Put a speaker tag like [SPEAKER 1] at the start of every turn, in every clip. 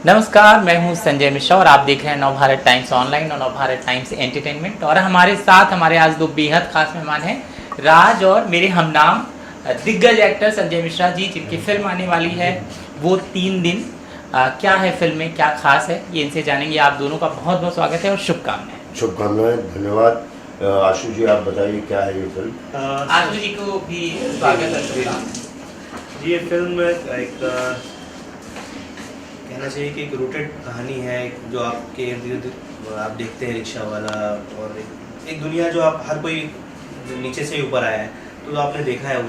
[SPEAKER 1] नमस्कार, मैं हूं संजय मिश्रा और आप देख रहे हैं नवभारत टाइम्स ऑनलाइन और नवभारत टाइम्स एंटरटेनमेंट। और हमारे साथ हमारे आज दो बेहद खास मेहमान हैं, राज और मेरे हमनाम दिग्गज एक्टर संजय मिश्रा जी, जिनकी फिल्म आने वाली है वो 3 दिन। क्या है फिल्म में, क्या खास है, ये इनसे जानेंगे। आप दोनों का बहुत बहुत स्वागत है और शुभकामनाएं।
[SPEAKER 2] शुभकामनाएं, धन्यवाद। आशु जी, आप बताइए क्या है ये फिल्म।
[SPEAKER 1] आशु जी को भी स्वागत है, शुभकामनाएं।
[SPEAKER 3] जी, ये फिल्म एक कहना चाहिए कि एक रूटेड कहानी है, जो आपके इर्द गिर्द आप देखते हैं रिक्शा वाला, और एक दुनिया जो आप हर कोई नीचे से ऊपर आया है, तो आपने देखा है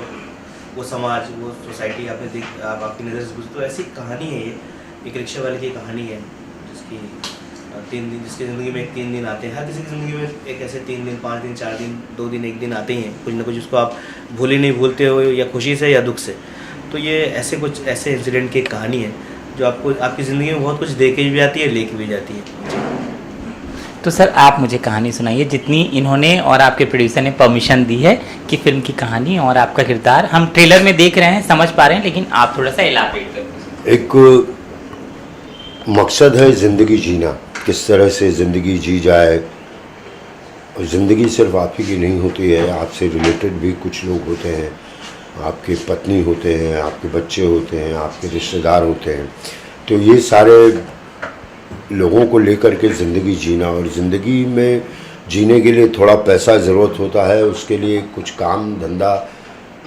[SPEAKER 3] वो समाज, वो सोसाइटी आपने आप आपकी नज़र से गुजरी। तो ऐसी कहानी है ये, एक रिक्शा वाले की कहानी है जिसकी 3 दिन, जिसकी ज़िंदगी में 3 दिन आते हैं। हर किसी की ज़िंदगी में एक ऐसे 3 दिन, 5 दिन, 4 दिन, 2 दिन, 1 दिन आते ही हैं, कुछ ना कुछ उसको आप भूल ही नहीं भूलते हो, या खुशी से या दुख से। तो ये कुछ ऐसे इंसिडेंट की कहानी है जो आपको आपकी ज़िंदगी में बहुत कुछ दे के भी जाती है, लेके भी जाती है।
[SPEAKER 1] तो सर, आप मुझे कहानी सुनाइए, जितनी इन्होंने और आपके प्रोड्यूसर ने परमिशन दी है कि फिल्म की कहानी और आपका किरदार हम ट्रेलर में देख रहे हैं, समझ पा रहे हैं, लेकिन आप थोड़ा सा इलाबरेट करें।
[SPEAKER 2] एक मकसद है ज़िंदगी जीना, किस तरह से ज़िंदगी जी जाए। और ज़िंदगी सिर्फ आप ही की नहीं होती है, आपसे रिलेटेड भी कुछ लोग होते हैं, आपके पत्नी होते हैं, आपके बच्चे होते हैं, आपके रिश्तेदार होते हैं। तो ये सारे लोगों को लेकर के ज़िंदगी जीना, और ज़िंदगी में जीने के लिए थोड़ा पैसा ज़रूरत होता है, उसके लिए कुछ काम धंधा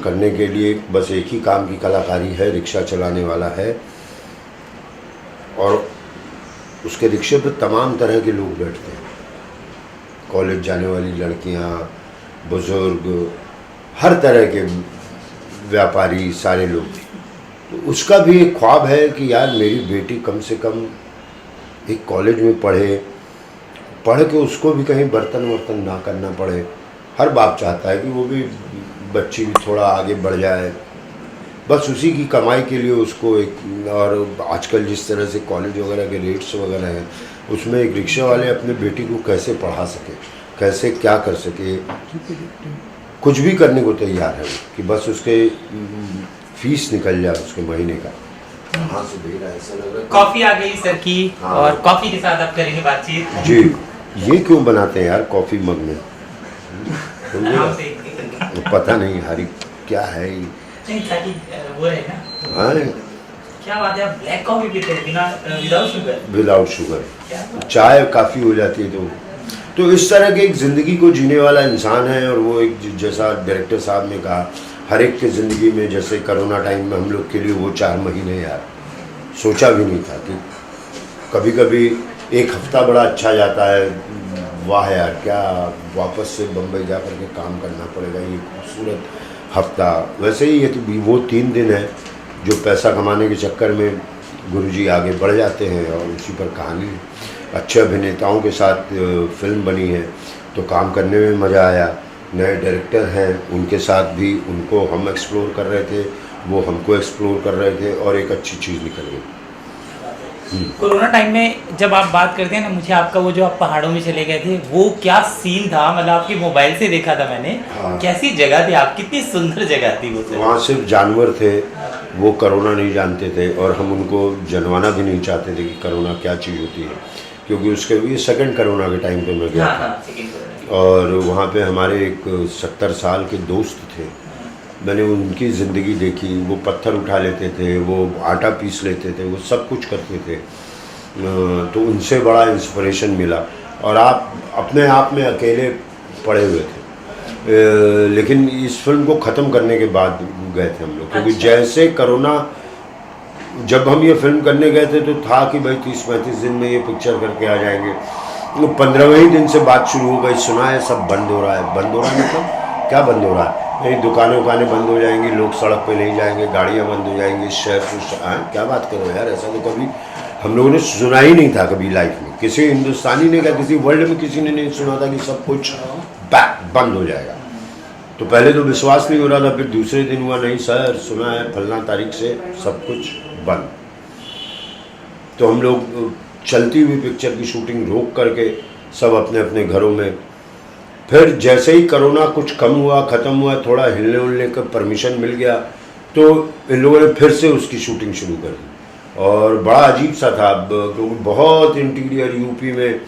[SPEAKER 2] करने के लिए बस एक ही काम की कलाकारी है, रिक्शा चलाने वाला है। और उसके रिक्शे पर तमाम तरह के लोग बैठते हैं, कॉलेज जाने वाली लड़कियां, बुज़ुर्ग, हर तरह के व्यापारी, सारे लोग। तो उसका भी एक ख्वाब है कि यार मेरी बेटी कम से कम एक कॉलेज में पढ़ के उसको भी कहीं बर्तन वर्तन ना करना पड़े। हर बाप चाहता है कि वो भी बच्ची भी थोड़ा आगे बढ़ जाए, बस उसी की कमाई के लिए उसको एक। और आजकल जिस तरह से कॉलेज वगैरह के रेट्स वगैरह हैं, उसमें एक रिक्शा वाले अपने बेटी को कैसे पढ़ा सके, कैसे क्या कर सके, कुछ भी करने को तैयार है कि बस उसके फीस निकल जाए उसके महीने का। कहाँ से दे रहा है, ऐसा लग रहा है।
[SPEAKER 1] कॉफी आ गई सर की।
[SPEAKER 2] हाँ।
[SPEAKER 1] और कॉफी के साथ आप करेंगे बातचीत
[SPEAKER 2] जी। ये क्यों बनाते हैं यार कॉफ़ी मग में,
[SPEAKER 1] आराम से।
[SPEAKER 2] पता नहीं हरी क्या है ये।
[SPEAKER 1] नहीं, ताकि वो है ना।
[SPEAKER 2] हाँ,
[SPEAKER 1] क्या बात है, आप ब्लैक कॉफी पीते हैं बिना विदाउट शुगर?
[SPEAKER 2] Without sugar.
[SPEAKER 1] क्या बात?
[SPEAKER 2] चाय काफ़ी हो जाती है। तो इस तरह के एक ज़िंदगी को जीने वाला इंसान है। और वो एक, जैसा डायरेक्टर साहब ने कहा, हर एक की ज़िंदगी में, जैसे कोरोना टाइम में हम लोग के लिए वो 4 महीने यार सोचा भी नहीं था कि कभी कभी एक हफ़्ता बड़ा अच्छा जाता है। वाह यार, क्या वापस से बम्बई जा कर के काम करना पड़ेगा, ये खूबसूरत हफ्ता। वैसे ही ये तो वो 3 दिन है जो पैसा कमाने के चक्कर में गुरुजी आगे बढ़ जाते हैं, और उसी पर कहानी। अच्छे अभिनेताओं के साथ फिल्म बनी है तो काम करने में मज़ा आया। नए डायरेक्टर हैं, उनके साथ भी, उनको हम एक्सप्लोर कर रहे थे, वो हमको एक्सप्लोर कर रहे थे, और एक अच्छी चीज़ निकल गई।
[SPEAKER 1] कोरोना टाइम में जब आप बात करते हैं ना, मुझे आपका वो जो आप पहाड़ों में चले गए थे, वो क्या सीन था। मतलब आपके मोबाइल से देखा था मैंने।
[SPEAKER 2] हाँ।
[SPEAKER 1] कैसी जगह थी आप, कितनी सुंदर जगह थी वो।
[SPEAKER 2] वहाँ सिर्फ जानवर थे, वो कोरोना नहीं जानते थे, और हम उनको जनवाना भी नहीं चाहते थे कि कोरोना क्या चीज़ होती है, क्योंकि उसके ये सेकंड कोरोना के टाइम पे मैं गया था। और वहाँ पे हमारे एक 70 साल के दोस्त थे, मैंने उनकी ज़िंदगी देखी। वो पत्थर उठा लेते थे, वो आटा पीस लेते थे, वो सब कुछ करते थे। तो उनसे बड़ा इंस्पिरेशन मिला। और आप अपने आप में अकेले पड़े हुए थे। लेकिन इस फिल्म को ख़त्म करने के बाद गए थे हम लोग, क्योंकि
[SPEAKER 1] अच्छा।
[SPEAKER 2] जैसे कोरोना, जब हम ये फिल्म करने गए थे तो था कि भाई 30-35 दिन में ये पिक्चर करके आ जाएंगे। तो 15वें दिन से बात शुरू हो गई, सुना है सब बंद हो रहा है। बंद हो रहा है मतलब क्या बंद हो रहा है? नहीं, दुकानें उकानें बंद हो जाएंगी, लोग सड़क पे नहीं जाएंगे, गाड़ियाँ बंद हो जाएंगी, शहर क्या बात करो यार, ऐसा तो कभी हम लोगों ने सुना ही नहीं था कभी लाइफ में। किसी हिंदुस्तानी ने, क्या किसी वर्ल्ड में किसी ने नहीं सुना था कि सब कुछ बंद हो जाएगा। तो पहले तो विश्वास नहीं हो रहा था, फिर दूसरे दिन हुआ, नहीं सर सुना है फलना तारीख से सब कुछ बंद। तो हम लोग चलती हुई पिक्चर की शूटिंग रोक करके सब अपने अपने घरों में। फिर जैसे ही कोरोना कुछ कम हुआ, ख़त्म हुआ, थोड़ा हिलने उलने का परमिशन मिल गया, तो इन लोगों ने फिर से उसकी शूटिंग शुरू कर दी। और बड़ा अजीब सा था, क्योंकि बहुत इंटीरियर यूपी में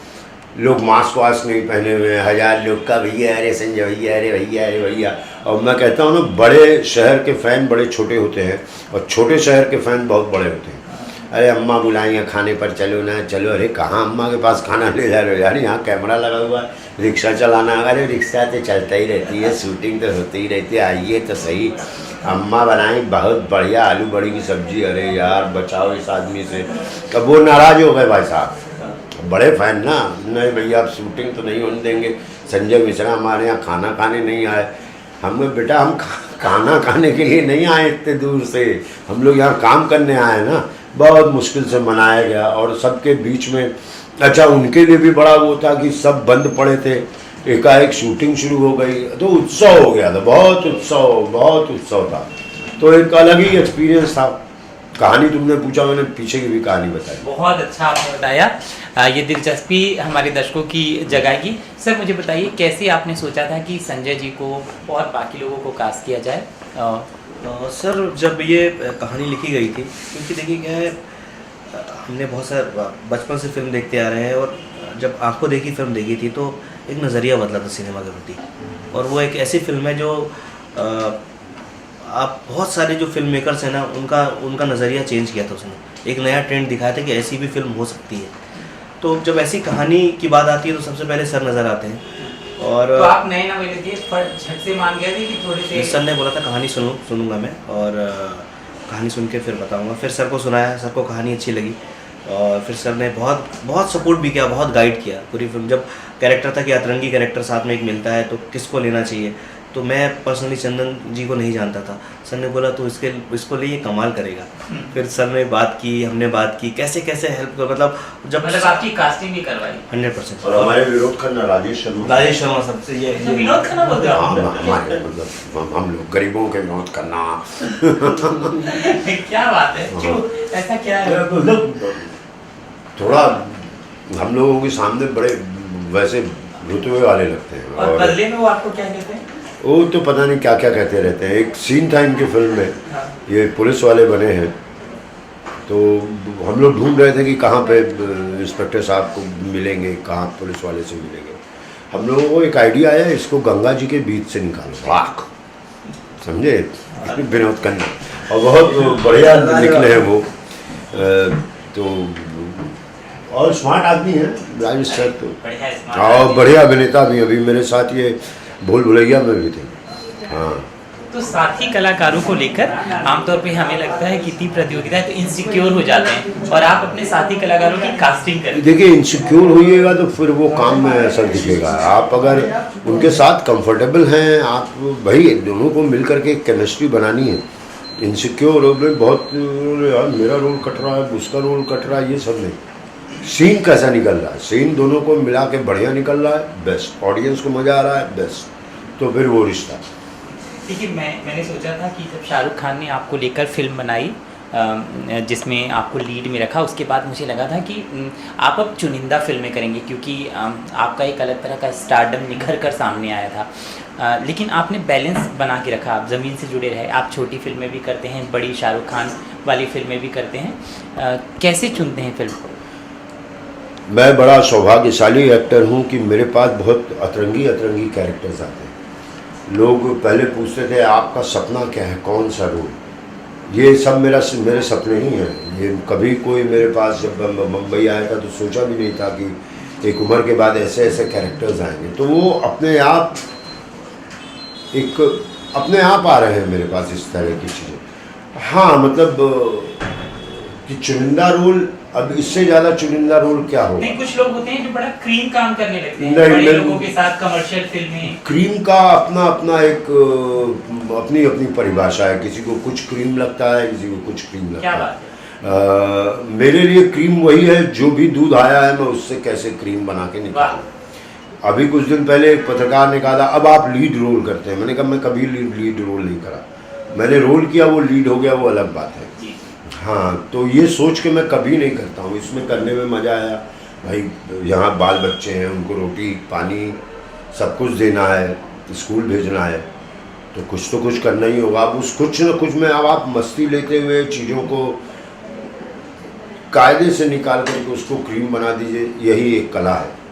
[SPEAKER 2] लोग मास्क वास्क नहीं पहने हुए हैं, 1000 लोग का भैया अरे संजय भैया अरे भैया अरे भैया। और मैं कहता हूँ ना, बड़े शहर के फ़ैन बड़े छोटे होते हैं और छोटे शहर के फ़ैन बहुत बड़े होते हैं। अरे अम्मा बुलाएंगे खाने पर, चलो ना चलो, अरे कहाँ अम्मा के पास खाना ले जा रहे हो यार, यहाँ कैमरा लगा हुआ है, रिक्शा चलाना, अरे रिक्शा तो चलता ही रहती है, शूटिंग तो होती ही रहती है, आइए तो सही, अम्मा बनाई बहुत बढ़िया आलू बड़ी की सब्जी, अरे यार बचाओ इस आदमी से। कब वो नाराज़ हो गए भाई साहब, बड़े फैन ना, नहीं भैया आप शूटिंग तो नहीं होने देंगे, संजय मिश्रा हमारे यहाँ खाना खाने नहीं आए। हम बेटा हम खाना खाने के लिए नहीं आए इतने दूर से, हम लोग यहाँ काम करने आए ना। बहुत मुश्किल से मनाया गया और सबके बीच में, अच्छा उनके लिए भी बड़ा वो था कि सब बंद पड़े थे, एकाएक शूटिंग शुरू हो गई तो उत्सव हो गया था, बहुत उत्सव था। तो एक अलग ही एक्सपीरियंस था। कहानी तुमने पूछा, मैंने पीछे की भी कहानी बताई।
[SPEAKER 1] बहुत अच्छा आपने बताया, ये दिलचस्पी हमारे दर्शकों की जगाएगी। सर मुझे बताइए, कैसे आपने सोचा था कि संजय जी को और बाकी लोगों को कास्ट किया जाए?
[SPEAKER 3] सर जब ये कहानी लिखी गई थी, क्योंकि देखिए क्या है, हमने बहुत सारे बचपन से फिल्म देखते आ रहे हैं और जब आंखों देखी फिल्म देखी थी तो एक नज़रिया बदला था सिनेमा के प्रति। और वो एक ऐसी फिल्म है जो आप बहुत सारे जो फिल्म मेकर्स हैं ना, उनका नज़रिया चेंज किया था उसने, एक नया ट्रेंड दिखाया था कि ऐसी भी फिल्म हो सकती है। तो जब ऐसी कहानी की बात आती है तो सबसे पहले सर नज़र आते हैं। और
[SPEAKER 1] तो आप नए नवेले थे, झट से मान गए थे कि थोड़े से?
[SPEAKER 3] सर ने बोला था कहानी सुनूंगा मैं, और कहानी सुन के फिर बताऊंगा। फिर सर को सुनाया, सर को कहानी अच्छी लगी और फिर सर ने बहुत सपोर्ट भी किया, बहुत गाइड किया पूरी फिल्म। जब कैरेक्टर था कि अतरंगी कैरेक्टर साथ में एक मिलता है तो किसको लेना चाहिए, तो मैं पर्सनली चंदन जी को नहीं जानता था। सर ने बोला तो इसको लिए कमाल करेगा। फिर सर ने बात की, हमने बात की, कैसे हेल्प कर, मतलब
[SPEAKER 1] आपकी कास्टिंग भी करवाई
[SPEAKER 3] 100%।
[SPEAKER 2] और हमारे विरोध खन्ना राजेश शर्मा
[SPEAKER 3] सबसे ये
[SPEAKER 1] विनोद खन्ना बोलते हो?
[SPEAKER 2] हमारे मतलब हम लोग गरीबों के विरोध खन्ना।
[SPEAKER 1] क्या बात है, क्यों ऐसा क्या है?
[SPEAKER 2] मतलब थोड़ा हम लोगों के सामने बड़े वैसे रुतबे वाले लगते हैं।
[SPEAKER 1] और बदले में वो आपको क्या कहते हैं?
[SPEAKER 2] वो तो पता नहीं क्या क्या कहते रहते हैं। एक सीन था इनके फिल्म में, ये पुलिस वाले बने हैं, तो हम लोग ढूंढ रहे थे कि कहाँ पे इंस्पेक्टर साहब को मिलेंगे, कहाँ पुलिस वाले से मिलेंगे। हम लोगों को एक आइडिया आया, इसको गंगा जी के बीच से निकालो, वाक, समझे, विनोद खन्ना, और बहुत बढ़िया निकले हैं वो। तो और स्मार्ट आदमी है राजेश सर, तो और बढ़िया अभिनेता भी। अभी मेरे साथ ये भूल भुलैया में भी थे। हाँ,
[SPEAKER 1] तो साथी कलाकारों को लेकर आमतौर पे हमें लगता है कि इतनी प्रतियोगिता है तो इनसिक्योर हो जाते हैं, और आप अपने साथी कलाकारों की कास्टिंग करें।
[SPEAKER 2] देखिए इंसिक्योर होइएगा तो फिर वो काम में असर दिखेगा। आप अगर उनके साथ कंफर्टेबल हैं, आप भाई दोनों को मिल करके एक केमिस्ट्री बनानी है। इनसिक्योर हो गए बहुत, यार मेरा रोल कट रहा है, उसका रोल कट रहा है, ये सब नहीं। सीन कैसा निकल रहा है, सीन दोनों को मिला के बढ़िया निकल रहा है, बेस्ट, ऑडियंस को मज़ा आ रहा है, बेस्ट, तो फिर वो रिश्ता।
[SPEAKER 1] देखिए मैंने सोचा था कि जब शाहरुख खान ने आपको लेकर फिल्म बनाई जिसमें आपको लीड में रखा, उसके बाद मुझे लगा था कि आप अब चुनिंदा फिल्में करेंगे, क्योंकि आपका एक अलग तरह का स्टारडम निखर कर सामने आया था। लेकिन आपने बैलेंस बना के रखा, आप ज़मीन से जुड़े रहे, आप छोटी फिल्में भी करते हैं, बड़ी शाहरुख खान वाली फिल्में भी करते हैं। कैसे चुनते हैं फिल्म को?
[SPEAKER 2] मैं बड़ा सौभाग्यशाली एक्टर हूँ कि मेरे पास बहुत अतरंगी कैरेक्टर्स आते हैं। लोग पहले पूछते थे आपका सपना क्या है, कौन सा रोल, ये सब मेरे सपने ही हैं। ये कभी कोई मेरे पास जब मुंबई आया था तो सोचा भी नहीं था कि एक उम्र के बाद ऐसे कैरेक्टर्स आएंगे। तो वो अपने आप आ रहे हैं मेरे पास इस तरह की चीज़ें। हाँ मतलब कि चुनिंदा रोल, अब इससे ज़्यादा चुनिंदा रोल क्या हो?
[SPEAKER 1] नहीं, कुछ लोग होते हैं जो बड़ा क्रीम काम करने लगते हैं,
[SPEAKER 2] नहीं,
[SPEAKER 1] बड़े लोगों के साथ कमर्शियल फिल्में।
[SPEAKER 2] क्रीम का अपना एक अपनी परिभाषा है। किसी को कुछ क्रीम लगता है, किसी को कुछ क्रीम लगता है।
[SPEAKER 1] क्या बात है?
[SPEAKER 2] मेरे लिए क्रीम वही है जो भी दूध आया है मैं उससे कैसे क्रीम बना के निकालूं। अभी कुछ दिन पहले एक पत्रकार ने कहा था अब आप लीड रोल करते हैं। मैंने कहा मैं कभी लीड रोल नहीं करा, मैंने रोल किया, वो लीड हो गया, वो अलग बात है। हाँ, तो ये सोच के मैं कभी नहीं करता हूँ। इसमें करने में मज़ा आया। भाई यहाँ बाल बच्चे हैं, उनको रोटी पानी सब कुछ देना है, स्कूल भेजना है, तो कुछ करना ही होगा। अब उस कुछ न कुछ में अब आप मस्ती लेते हुए चीज़ों को कायदे से निकाल करके उसको क्रीम बना दीजिए, यही एक कला है।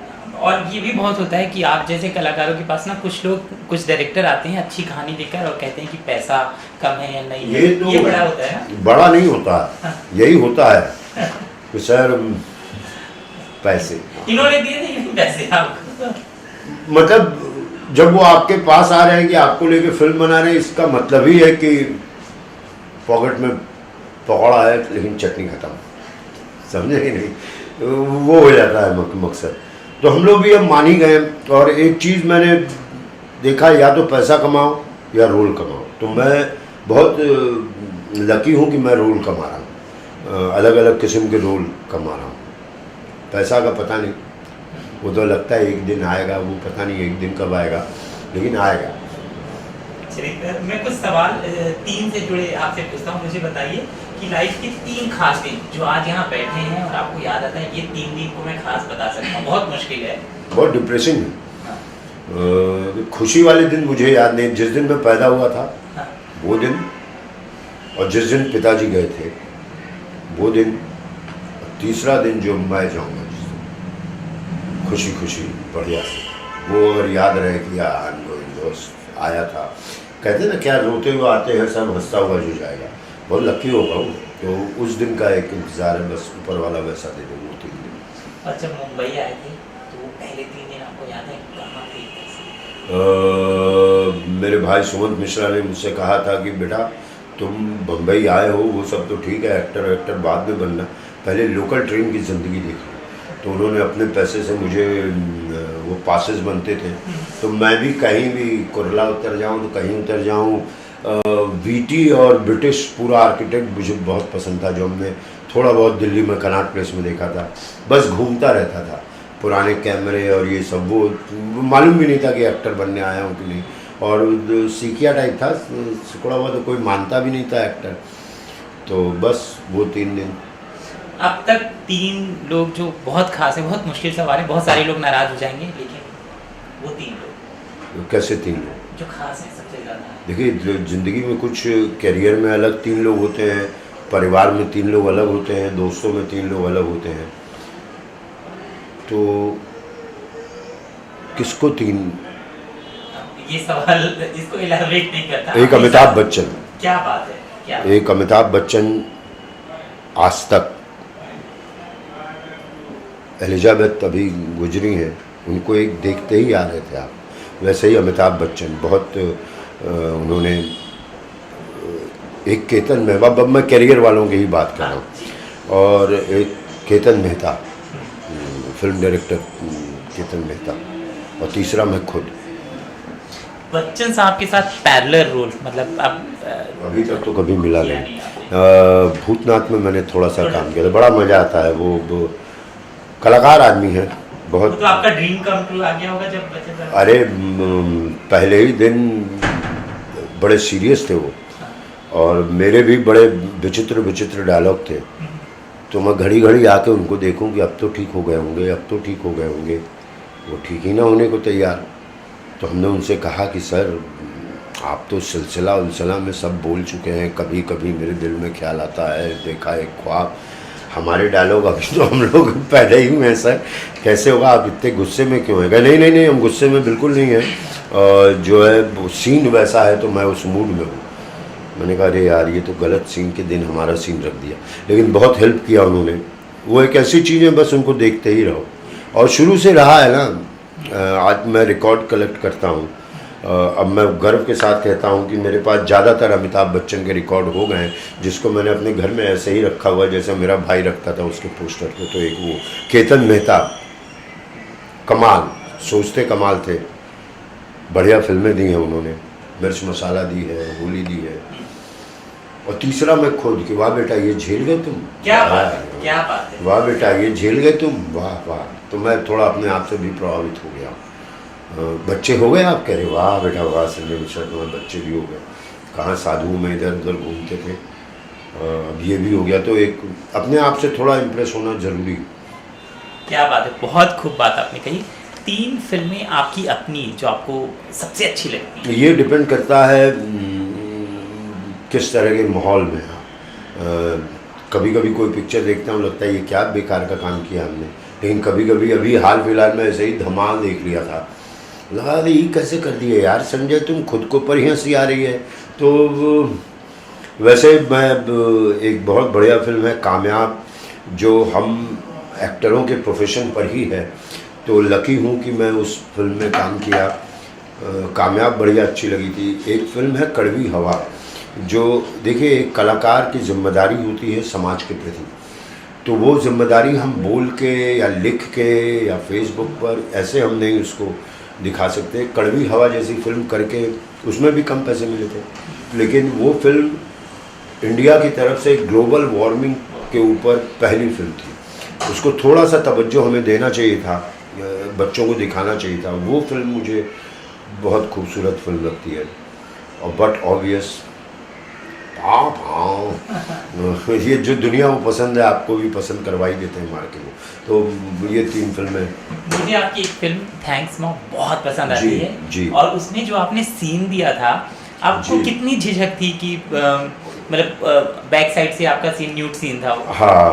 [SPEAKER 1] और ये भी बहुत होता है कि आप जैसे कलाकारों के पास ना कुछ लोग, कुछ डायरेक्टर आते हैं अच्छी कहानी लेकर और कहते हैं कि पैसा कम है या नहीं है, ये बड़ा होता है ना?
[SPEAKER 2] बड़ा नहीं होता है, यही होता है कि सर पैसे
[SPEAKER 1] इन्होंने दिए नहीं पैसे आपको,
[SPEAKER 2] मतलब जब वो आपके पास आ रहे हैं कि आपको लेके फिल्म बना रहे हैं, इसका मतलब ही है कि पॉकेट में पकौड़ा है लेकिन चटनी खत्म, समझे कि नहीं, वो हो जाता है मकसद। तो हम लोग भी अब मान ही गए। और एक चीज़ मैंने देखा, या तो पैसा कमाओ या रोल कमाओ। तो मैं बहुत लकी हूँ कि मैं रोल कमा रहा हूँ, अलग अलग किस्म के रोल कमा रहा हूँ। पैसा का पता नहीं, वो तो लगता है एक दिन आएगा, वो पता नहीं एक दिन कब आएगा, लेकिन आएगा।
[SPEAKER 1] चलिए मैं कुछ सवाल 3 से जुड़े आपसे पूछता हूँ। मुझे बताइए कि लाइफ के 3 खास दिन जो आज यहाँ बैठे हैं और आपको याद आता है, ये 3 दिन को मैं खास बता सकता हूँ, बहुत मुश्किल है,
[SPEAKER 2] बहुत डिप्रेसिंग है। खुशी वाले दिन मुझे याद नहीं, जिस दिन मैं पैदा हुआ था वो दिन, और जिस दिन पिताजी गए थे वो दिन, तीसरा दिन जो मैं जाऊँगा खुशी खुशी बढ़िया से, वो अगर याद रहे कि यार दोस्त आया था। कहते ना क्या रोते हुए आते हैं सब, हंसता हुआ जो जाएगा। बहुत लकी होगा हूँ, तो उस दिन का एक इंतज़ार है, बस ऊपर वाला वैसा दे दे वो 3 दिन।
[SPEAKER 1] और जब मुंबई आए थे तो पहले 3 दिन आपको याद है कहाँ थे?
[SPEAKER 2] मेरे भाई सुमंत मिश्रा ने मुझसे कहा था कि बेटा तुम बम्बई आए हो, वो सब तो ठीक है, एक्टर बाद में बनना, पहले लोकल ट्रेन की ज़िंदगी देखी। तो उन्होंने अपने पैसे से मुझे वो पासेस बनते थे, तो मैं भी कहीं भी कुरला उतर जाऊं तो कहीं उतर जाऊं। वीटी और ब्रिटिश पूरा आर्किटेक्ट मुझे बहुत पसंद था, जो हमने थोड़ा बहुत दिल्ली में कनॉट प्लेस में देखा था। बस घूमता रहता था, पुराने कैमरे और ये सब, वो मालूम भी नहीं था कि एक्टर बनने आया हूँ कि नहीं। और सीखिया टाइप था, सिकुड़ा हुआ, तो कोई मानता भी नहीं था एक्टर। तो बस वो 3 दिन।
[SPEAKER 1] अब तक 3 लोग जो बहुत खास है, बहुत मुश्किल सवाल है, बहुत सारे लोग नाराज हो जाएंगे, लेकिन वो 3 लोग
[SPEAKER 2] कैसे 3 लोग
[SPEAKER 1] जो खास हैं सबसे ज़्यादा?
[SPEAKER 2] देखिए, ज़िंदगी में कुछ करियर में अलग 3 लोग होते हैं, परिवार में 3 लोग अलग होते हैं, दोस्तों में 3 लोग अलग होते हैं। तो किसको 3?
[SPEAKER 1] ये सवाल इसको इलैबोरेट नहीं करता।
[SPEAKER 2] एक अमिताभ बच्चन।
[SPEAKER 1] क्या बात है, क्या?
[SPEAKER 2] एक अमिताभ बच्चन आज तक, एलिजाबेथ अभी गुजरी हैं, उनको एक देखते ही आ रहे थे आप, वैसे ही अमिताभ बच्चन बहुत उन्होंने एक केतन मेहता, अब मैं करियर वालों की ही बात कर रहा हूँ, और एक केतन मेहता, फिल्म डायरेक्टर केतन मेहता, और तीसरा मैं खुद।
[SPEAKER 1] बच्चन साहब के साथ पैरेलल रोल, मतलब अब
[SPEAKER 2] अभी तक तो कभी मिला नहीं। भूतनाथ में मैंने थोड़ा सा काम किया था, बड़ा मज़ा आता है। वो कलाकार आदमी है बहुत।
[SPEAKER 1] तो आपका ड्रीम कम ट्रू आ गया होगा जब बच्चन?
[SPEAKER 2] अरे पहले ही दिन बड़े सीरियस थे वो, और मेरे भी बड़े विचित्र विचित्र डायलॉग थे। तो मैं घड़ी घड़ी आके उनको देखूं कि अब तो ठीक हो गए होंगे, अब तो ठीक हो गए होंगे। वो ठीक ही ना होने को तैयार। तो हमने उनसे कहा कि सर आप तो सिलसिला उलसिला में सब बोल चुके हैं, कभी कभी मेरे दिल में ख्याल आता है, देखा एक ख्वाब, हमारे डायलॉग अभी तो हम लोग पहले ही में सर, कैसे होगा, आप इतने गुस्से में क्यों हैं? नहीं नहीं नहीं, हम गुस्से में बिल्कुल नहीं हैं, जो है वो सीन वैसा है तो मैं उस मूड में हूँ। मैंने कहा अरे यार ये तो गलत सीन के दिन हमारा सीन रख दिया, लेकिन बहुत हेल्प किया उन्होंने। वो एक ऐसी चीज़ है, बस उनको देखते ही रहो, और शुरू से रहा है ना। आज मैं रिकॉर्ड कलेक्ट करता हूँ, अब मैं गर्व के साथ कहता हूँ कि मेरे पास ज़्यादातर अमिताभ बच्चन के रिकॉर्ड हो गए हैं, जिसको मैंने अपने घर में ऐसे ही रखा हुआ जैसे मेरा भाई रखता था उसके पोस्टर पे। तो एक वो केतन मेहता, कमाल, सोचते कमाल थे, बढ़िया फिल्में दी हैं उन्होंने, मिर्च मसाला दी है, होली दी है। और तीसरा मैं खुद कि वाह बेटा ये झेल गए तुम,
[SPEAKER 1] क्या बात है, क्या बात है,
[SPEAKER 2] वाह बेटा ये झेल गए तुम, वाह वाह। तो मैं थोड़ा अपने आप से भी प्रभावित हो गया। बच्चे हो गए आप, कह रहे वाह बेटा वाह, संजय मिश्रा तुम्हारे बच्चे भी हो गए। कहाँ साधु में इधर उधर घूमते थे, अब ये भी हो गया। तो एक अपने आप से थोड़ा इम्प्रेस होना जरूरी।
[SPEAKER 1] क्या बात है, बहुत खूब बात आपने कही। 3 फिल्में आपकी अपनी जो आपको सबसे अच्छी लगती है?
[SPEAKER 2] ये डिपेंड करता है किस तरह के माहौल में है। कभी कभी कोई पिक्चर देखता हूँ, लगता है ये क्या बेकार का काम किया हमने। लेकिन कभी कभी अभी हाल फिलहाल में ऐसे ही धमाल देख लिया था, लगा अरे ये कैसे कर दिए यार संजय, तुम खुद को पर ही हंसी आ रही है। तो वैसे मैं एक बहुत बढ़िया फिल्म है कामयाब, जो हम एक्टरों के प्रोफेशन पर ही है, तो लकी हूँ कि मैं उस फिल्म में काम किया। कामयाब बढ़िया अच्छी लगी थी। एक फिल्म है कड़वी हवा, जो देखिए एक कलाकार की जिम्मेदारी होती है समाज के प्रति, तो वो जिम्मेदारी हम बोल के या लिख के या फेसबुक पर ऐसे हम नहीं उसको दिखा सकते। कड़वी हवा जैसी फिल्म करके उसमें भी कम पैसे मिले थे, लेकिन वो फिल्म इंडिया की तरफ से ग्लोबल वार्मिंग के ऊपर पहली फिल्म थी। उसको थोड़ा सा तवज्जो हमें देना चाहिए था, बच्चों को दिखाना चाहिए था। वो फिल्म मुझे बहुत खूबसूरत फिल्म लगती है। और बट ऑब्वियस हाँ ये जो दुनिया को पसंद है आपको भी पसंद करवाई देते हैं मार के वो। तो ये 3 फिल्में।
[SPEAKER 1] मुझे आपकी एक फिल्म थैंक्स मॉम बहुत पसंद आती है
[SPEAKER 2] जी।
[SPEAKER 1] और उसमें जो आपने सीन दिया था, आपको
[SPEAKER 2] जी।
[SPEAKER 1] कितनी झिझक थी कि मतलब बैक साइड से आपका सीन न्यूड सीन था वो?
[SPEAKER 2] हाँ,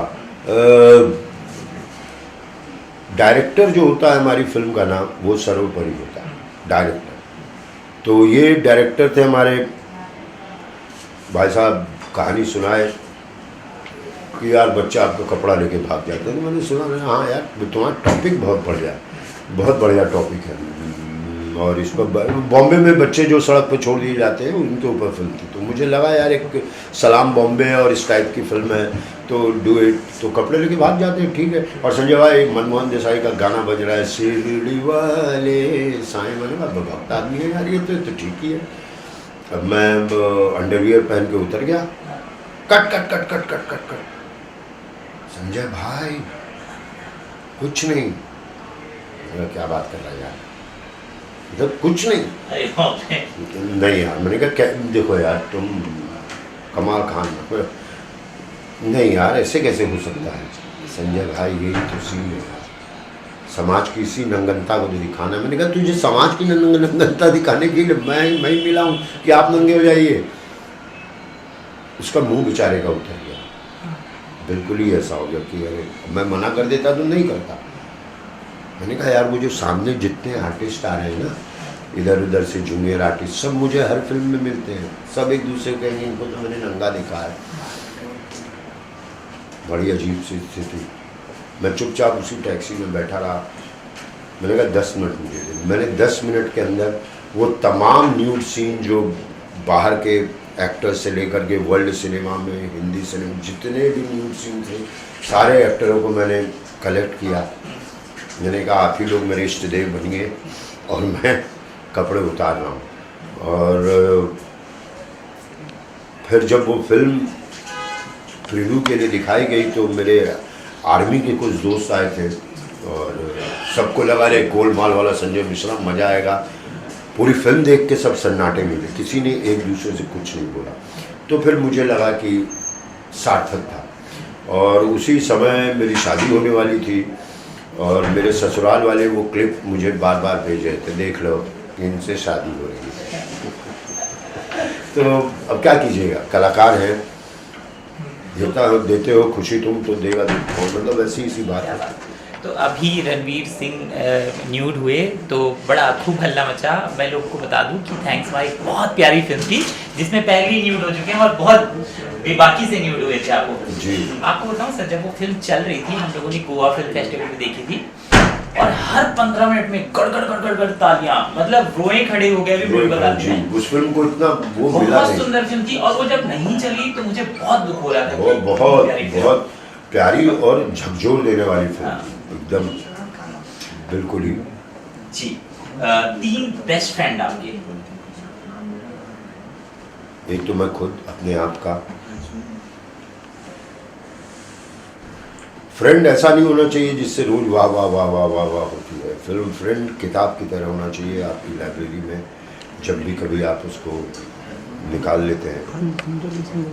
[SPEAKER 2] डायरेक्टर जो होता है हमारी फिल्म का नाम, वो सर्वोपरि होता है डायरेक्टर। तो ये डायरेक्टर थे हमारे भाई साहब, कहानी सुनाए कि यार बच्चा आपका कपड़ा लेके भाग जाता है। तो मैंने सुना, मैंने हाँ यार तुम्हारा टॉपिक बहुत बढ़िया, बहुत बढ़िया टॉपिक है। और इस पर बॉम्बे में बच्चे जो सड़क पर छोड़ दिए जाते हैं उनके ऊपर फिल्म थी। तो मुझे लगा यार एक सलाम बॉम्बे और इस टाइप की फिल्म है, तो डू इट। तो कपड़े लेके भाग जाते हैं, ठीक है। और संजय भाई मनमोहन देसाई का गाना बज रहा है, शिरडी वाले साईं, मैंने कहा भक्त आदमी है यार ये, तो ठीक ही है। अब मैं अंडरवियर पहन के उतर गया, cut cut cut cut cut cut cut. Sanjay भाई कुछ नहीं, क्या बात कर रहा है यार, मतलब कुछ नहीं।
[SPEAKER 1] अरे बाप रे।
[SPEAKER 2] नहीं यार, मैंने कहा देखो यार तुम कमाल खान, नहीं यार ऐसे कैसे हो सकता है संजय भाई, यही तो सीन है, समाज की इसी नंगनता को दिखाना। मैंने कहा तुझे समाज की नंगनता दिखाने के लिए मैं ही मिला हूँ कि आप नंगे हो जाइए। उसका मुंह बेचारे का उतर गया, बिल्कुल ही ऐसा हो गया कि अरे मैं मना कर देता तो नहीं करता। मैंने कहा यार वो जो सामने जितने आर्टिस्ट आ रहे हैं ना, इधर उधर से जूनियर आर्टिस्ट, सब मुझे हर फिल्म में मिलते हैं, सब एक दूसरे को कहेंगे इनको तो मैंने नंगा देखा है। बड़ी अजीब सी स्थिति। मैं चुपचाप उसी टैक्सी में बैठा रहा। मैंने कहा 10 मिनट मुझे दे। मैंने 10 मिनट के अंदर वो तमाम न्यूड सीन जो बाहर के एक्टर्स से लेकर के वर्ल्ड सिनेमा में, हिंदी सिनेमा, जितने भी न्यूड सीन थे, सारे एक्टरों को मैंने कलेक्ट किया। मैंने कहा आप ही लोग मेरे इष्ट देव बनिए और मैं कपड़े उतार रहा हूँ। और फिर जब वो फिल्म प्रीव्यू के लिए दिखाई गई तो मेरे आर्मी के कुछ दोस्त आए थे और सबको लगा रे गोलमाल वाला संजय मिश्रा, मज़ा आएगा। पूरी फिल्म देख के सब सन्नाटे मिले, किसी ने एक दूसरे से कुछ नहीं बोला। तो फिर मुझे लगा कि सार्थक था। और उसी समय मेरी शादी होने वाली थी और मेरे ससुराल वाले वो क्लिप मुझे बार बार भेज रहे थे, देख लो इनसे शादी हो रही है। तो अब क्या कीजिएगा, कलाकार हैं, देते हो खुशी तुम तो देगा तुम, मतलब ऐसी इसी बात है।
[SPEAKER 1] तो अभी रणवीर सिंह न्यूड हुए तो बड़ा खूब हल्ला मचा। मैं लोग को बता दूं कि थैंक्स माई बहुत प्यारी फिल्म थी, जिसमें पहले ही न्यूड हो चुके हैं और बहुत बेबाकी से न्यूड हुए थे। आपको बताऊं सर, जब वो फिल्म चल रही थी, हम लोगों ने गोवा फिल्म फेस्टिवल में देखी थी और हर 15 मिनट में गड़गड़ गड़गड़ गड़ तालियां, मतलब रोए खड़े हो गए। अभी मुझे बताते हैं
[SPEAKER 2] उस फिल्म को इतना वो मिला
[SPEAKER 1] बहुत सुंदर फिल्म थी और वो जब नहीं चली तो मुझे बहुत दुख हो रहा था।
[SPEAKER 2] वो बहुत प्यारी और झकझोर देने वाली फिल्म, एकदम बिल्कुल ही।
[SPEAKER 1] जी 3 बेस्ट फ्रेंड आपके?
[SPEAKER 2] एक तो मैं खुद अपने आप का फ्रेंड, ऐसा नहीं होना चाहिए जिससे रोज वाह वाह वाह वाह वाह वाह होती है। फिल्म फ्रेंड किताब की तरह होना चाहिए आपकी लाइब्रेरी में, जब भी कभी आप उसको निकाल लेते हैं।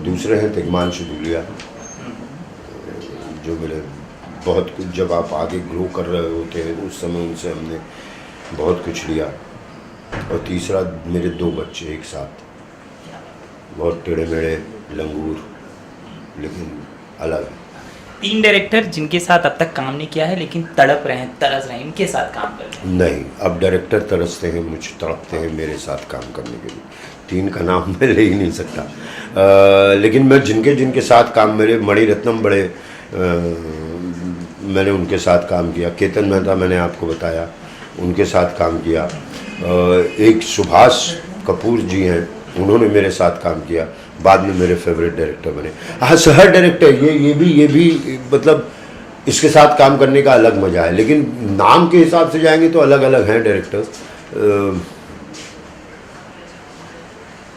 [SPEAKER 2] दूसरे हैं तिग्मांशु धूलिया, जो मेरे बहुत कुछ, जब आप आगे ग्रो कर रहे होते हैं उस समय उनसे हमने बहुत कुछ लिया। और तीसरा मेरे 2 बच्चे एक साथ, बहुत टेढ़े मेढ़े लंगूर, लेकिन अलग है।
[SPEAKER 1] 3 डायरेक्टर जिनके साथ अब तक काम नहीं किया है लेकिन तड़प रहे हैं, तरस रहे हैं, इनके साथ काम कर रहे हैं।
[SPEAKER 2] नहीं, अब डायरेक्टर तरसते हैं, मुझ तड़पते हैं मेरे साथ काम करने के लिए। 3 का नाम मैं ले ही नहीं सकता, लेकिन मैं जिनके साथ काम, मेरे मणिरत्नम बड़े मैंने उनके साथ काम किया, केतन मेहता मैंने आपको बताया, उनके साथ काम किया। एक सुभाष कपूर जी हैं, उन्होंने मेरे साथ काम किया, बाद में मेरे फेवरेट डायरेक्टर बने। हाँ, शहर डायरेक्टर ये भी मतलब इसके साथ काम करने का अलग मज़ा है, लेकिन नाम के हिसाब से जाएंगे तो अलग अलग हैं डायरेक्टर्स।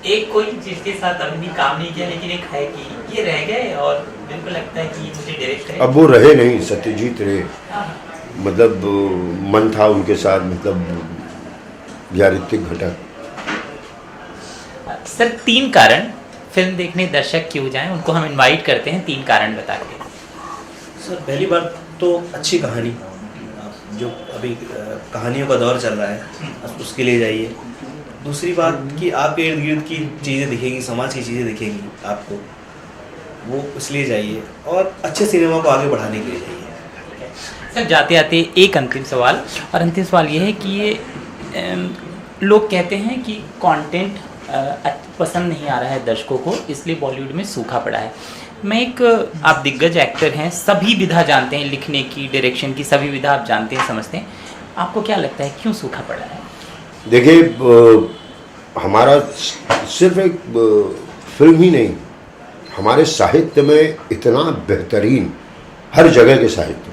[SPEAKER 1] एक कोई जिसके साथ अभी काम नहीं किया लेकिन एक है कि ये रह गए और बिल्कुल लगता है कि मुझे डायरेक्टर है।
[SPEAKER 2] अब वो रहे नहीं, सत्यजीत रे, मतलब मन था उनके साथ, मतलब या ऋतिक घटक।
[SPEAKER 1] सर 3 कारण फिल्म देखने दर्शक क्यों जाएं, उनको हम इनवाइट करते हैं 3 कारण बता के।
[SPEAKER 3] सर पहली बात तो अच्छी कहानी, जो अभी कहानियों का दौर चल रहा है उसके लिए जाइए। दूसरी बात कि आपके इर्द गिर्द की चीज़ें दिखेंगी, समाज की चीज़ें दिखेंगी आपको, वो इसलिए जाइए, और अच्छे सिनेमा को आगे बढ़ाने के लिए जाइए।
[SPEAKER 1] सर जाते आते एक अंतिम सवाल, और अंतिम सवाल ये है कि ये लोग कहते हैं कि कंटेंट पसंद नहीं आ रहा है दर्शकों को, इसलिए बॉलीवुड में सूखा पड़ा है। आप दिग्गज एक्टर हैं, सभी विधा जानते हैं, लिखने की, डायरेक्शन की सभी विधा आप जानते हैं, समझते हैं, आपको क्या लगता है क्यों सूखा पड़ा है?
[SPEAKER 2] देखिए, हमारा सिर्फ एक फिल्म ही नहीं, हमारे साहित्य में इतना बेहतरीन, हर जगह के साहित्य,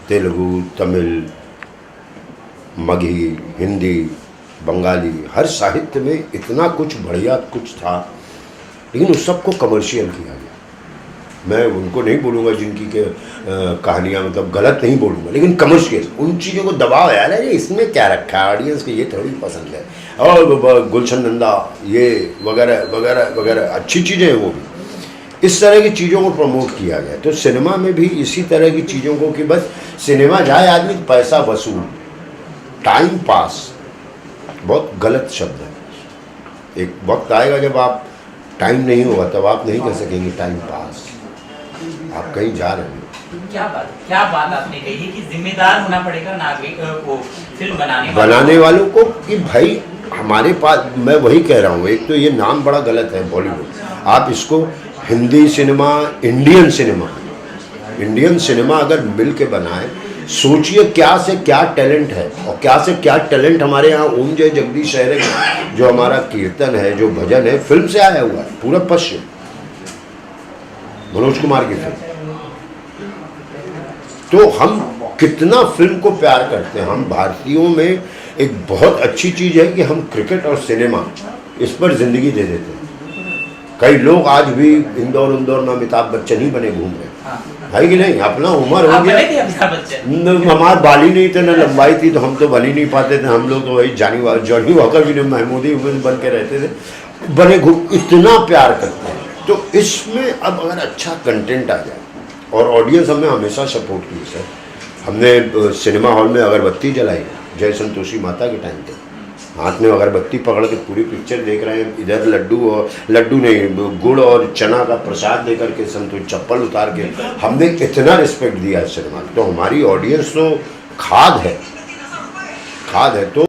[SPEAKER 2] तेलुगु, तमिल, मगही, हिंदी, बंगाली, हर साहित्य में इतना कुछ बढ़िया कुछ था, लेकिन उस सबको कमर्शियल किया गया। मैं उनको नहीं बोलूँगा जिनकी के कहानियाँ, मतलब गलत नहीं बोलूँगा, लेकिन कमर्शियल, उन चीज़ों को दबाव है, अरे इसमें क्या रखा है, ऑडियंस को ये थोड़ी पसंद है, और गुलशन नंदा ये वगैरह वगैरह वगैरह अच्छी चीज़ें हैं, वो भी इस तरह की चीज़ों को प्रमोट किया गया। तो सिनेमा में भी इसी तरह की चीज़ों को, कि बस सिनेमा जाए आदमी, पैसा वसूल, टाइम पास, बहुत गलत शब्द है। एक वक्त आएगा जब आप टाइम नहीं होगा, तब आप नहीं कह सकेंगे टाइम पास, आप कहीं जा रहे हैं।
[SPEAKER 1] क्या बात आपने कही है कि जिम्मेदार होना पड़ेगा नागरिक को, फिल्म
[SPEAKER 2] बनाने वालों को, कि भाई हमारे पास, मैं वही कह रहा हूँ, एक तो ये नाम बड़ा गलत है बॉलीवुड, आप इसको हिंदी सिनेमा, इंडियन सिनेमा अगर मिल के बनाए, सोचिए क्या से क्या टैलेंट है, और क्या से क्या टैलेंट हमारे यहाँ ओम जय जगदीश है, जो हमारा कीर्तन है, जो भजन है, फिल्म से आया हुआ है, पूरा पश्चिम, मनोज कुमार की फिल्म। तो हम कितना फिल्म को प्यार करते हैं। हम भारतीयों में एक बहुत अच्छी चीज़ है कि हम क्रिकेट और सिनेमा, इस पर ज़िंदगी दे देते हैं। कई लोग आज भी इंदौर में अमिताभ बच्चन ही बने घूम रहे हैं, कि नहीं? अपना उम्र हो गया, हमारे बाल ही नहीं थे, ना लंबाई थी, तो हम तो बन ही नहीं पाते थे। हम लोग तो वही जॉनी वॉकर भी नहीं, महमूदी बन के रहते थे, बने घूम, इतना प्यार करते हैं। तो इसमें अब अगर अच्छा कंटेंट आ जाए, और ऑडियंस हमें हमेशा सपोर्ट की सर। हमने सिनेमा हॉल में अगरबत्ती जलाई, जय संतोषी माता के टाइम पे, हाथ में अगरबत्ती पकड़ के पूरी पिक्चर देख रहे हैं, इधर लड्डू नहीं, गुड़ और चना का प्रसाद लेकर के, संतोष चप्पल उतार के, हमने इतना रिस्पेक्ट दिया है सिनेमा। तो हमारी ऑडियंस तो खाद है। तो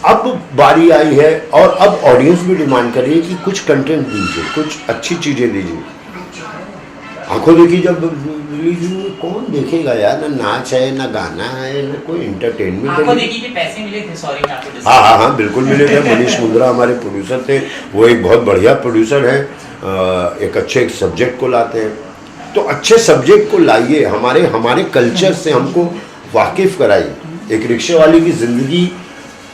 [SPEAKER 2] अब बारी आई है, और अब ऑडियंस भी डिमांड कर रही है कि कुछ कंटेंट दीजिए, कुछ अच्छी चीज़ें दीजिए। आंखों देखी जब रिलीज हुई, कौन देखेगा यार, ना नाच है, ना गाना है, ना कोई इंटरटेनमेंट है।
[SPEAKER 1] आंखों देखी के पैसे मिले थे, सॉरी मैं आपको
[SPEAKER 2] हाँ बिल्कुल मिले थे। मनीष मुंद्रा हमारे प्रोड्यूसर थे, वो एक बहुत बढ़िया प्रोड्यूसर हैं, एक अच्छे सब्जेक्ट को लाते हैं। तो अच्छे सब्जेक्ट को लाइए, हमारे कल्चर से हमको वाकिफ़ कराइए। एक रिक्शे वाले की ज़िंदगी,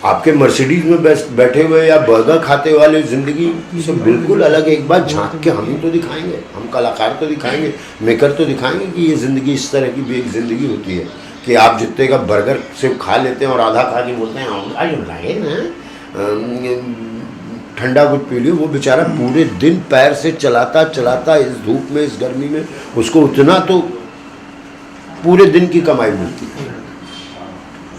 [SPEAKER 2] आपके मर्सिडीज में बैठे हुए या बर्गर खाते वाले ज़िंदगी से बिल्कुल अलग है। एक बार झांक के हम ही तो दिखाएंगे, हम कलाकार तो दिखाएंगे, मेकर तो दिखाएंगे कि ये ज़िंदगी इस तरह की भी एक ज़िंदगी होती है, कि आप जितने का बर्गर से खा लेते हैं और आधा खा के बोलते हैं ठंडा कुछ पी लियो। वो बेचारा पूरे दिन पैर से चलाता इस धूप में, इस गर्मी में, उसको उतना तो पूरे दिन की कमाई मिलती है।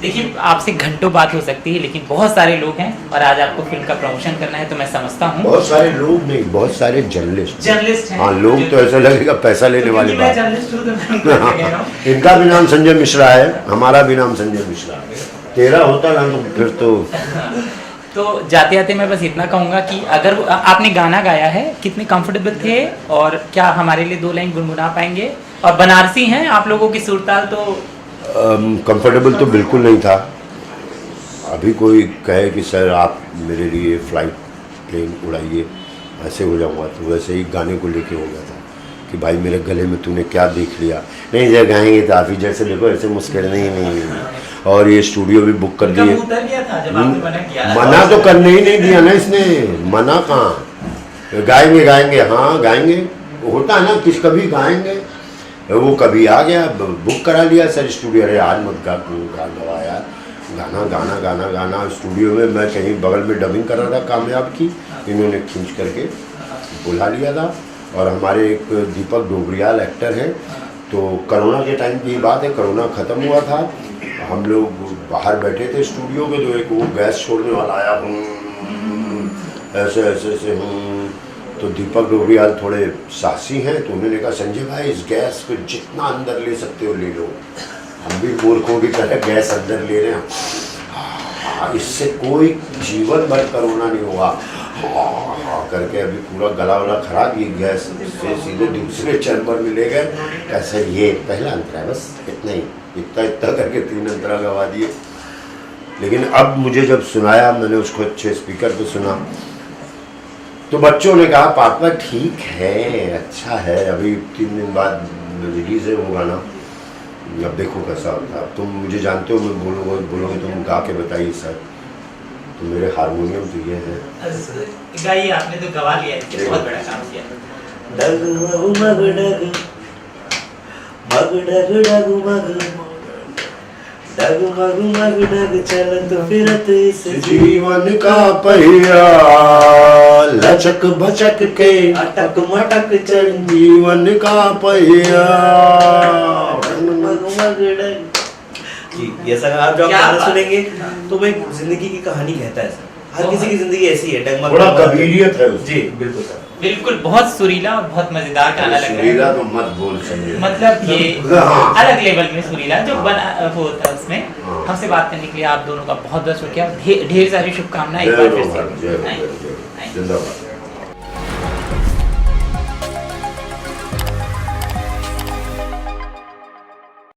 [SPEAKER 1] देखिए आपसे घंटों बात हो सकती है, लेकिन बहुत सारे लोग हैं और आज आपको फिल्म का प्रमोशन करना है, तो मैं समझता हूँ
[SPEAKER 2] बहुत सारे लोग नहीं, बहुत सारे जर्नलिस्ट
[SPEAKER 1] जर्नलिस्ट हैं।
[SPEAKER 2] हाँ, लोग तो ऐसा लगेगा पैसा लेने वाली
[SPEAKER 1] मैं
[SPEAKER 2] बात।
[SPEAKER 1] जर्नलिस्ट हूँ तो मैं उनको ऐसे कह रहा हूँ।
[SPEAKER 2] इनका भी नाम संजय मिश्रा है, हमारा भी नाम संजय मिश्रा है। तेरा होता ना तो फिर
[SPEAKER 1] तो जाते जाते मैं बस इतना कहूँगा कि अगर आपने गाना गाया है, कितने कंफर्टेबल थे और क्या हमारे लिए 2 लाइन गुनगुना पाएंगे? और बनारसी हैं आप लोगों की सुरताल तो
[SPEAKER 2] कंफर्टेबल तो बिल्कुल नहीं था। अभी कोई कहे कि सर आप मेरे लिए फ्लाइट प्लेन उड़ाइए, ऐसे हो जाऊँगा, तो वैसे ही गाने को लेके हो गया था कि भाई मेरे गले में तूने क्या देख लिया। नहीं जब गाएंगे तो आप ही जैसे देखो ऐसे मुस्कुरा नहीं। और ये स्टूडियो भी बुक कर दिए।
[SPEAKER 1] उतर गया था जब आपने मना किया।
[SPEAKER 2] मना तो करने ही नहीं दिया ना इसने, मना कहाँ। गाएंगे हाँ गाएंगे, होता है ना किस कभी गाएंगे। वो कभी आ गया बुक करा लिया सर स्टूडियो, अरे आज मत गवा यार, गाना स्टूडियो में। मैं कहीं बगल में डबिंग कर रहा था कामयाब की, इन्होंने खींच करके बुला लिया था। और हमारे एक दीपक डोबरियाल एक्टर हैं, तो कोरोना के टाइम की बात है, कोरोना ख़त्म हुआ था, हम लोग बाहर बैठे थे स्टूडियो में, तो एक वो गैस छोड़ने वाला आया, ऐसे तो दीपक डोबरियाल थोड़े साहसी हैं, तो उन्होंने कहा संजय भाई इस गैस को जितना अंदर ले सकते हो ले लो। हम भी मूर्खों की तरह गैस अंदर ले रहे हैं, इससे कोई जीवन भर कोरोना नहीं होगा करके अभी पूरा गला वाला खराब, ये गैस से सीधे दूसरे चैम्बर में ले गए। ऐसा ये पहला अंतरा है, बस इतना ही, इतना करके 3 अंतरा गवा दिए। लेकिन अब मुझे जब सुनाया, मैंने उसको अच्छे स्पीकर पे सुना, तो बच्चों ने कहा पापा ठीक है, अच्छा है, अभी 3 दिन बाद रिलीज है वो गाना, अब देखो कैसा होता है। तुम मुझे जानते हो, मैं बोलोगे तुम गा के बताइए सर, तो मेरे हारमोनियम तो ये है।
[SPEAKER 1] गाइए, आपने तो गवा लिया है, बहुत बड़ा काम किया।
[SPEAKER 3] डग मग मग डग मग डग डग मग डग मग मग डग चलत फिरत इस
[SPEAKER 2] जीवन का पहिया लचक बचक के
[SPEAKER 3] अटक मटक चल
[SPEAKER 2] जीवन का पहिया।
[SPEAKER 3] मग मग डग जी, ये सर आप जब गाना सुनेंगे तो वो एक जिंदगी की कहानी कहता है सर, हर किसी की जिंदगी ऐसी है, डगमग
[SPEAKER 2] बड़ा कबीलियत है उसमें।
[SPEAKER 3] जी बिल्कुल सर,
[SPEAKER 1] बिल्कुल बहुत सुरीला और बहुत मजेदार गाना लग रहा है।
[SPEAKER 2] सुरीला तो मत बोल संजय,
[SPEAKER 1] मतलब ये
[SPEAKER 2] हाँ।
[SPEAKER 1] अलग लेवल में सुरीला जो बना वो होता है उसमें।
[SPEAKER 2] हाँ।
[SPEAKER 1] हमसे बात करने के लिए आप दोनों का बहुत बहुत शुक्रिया, ढेर सारी शुभकामनाएं एक बार फिर से।
[SPEAKER 2] जिंदाबाद।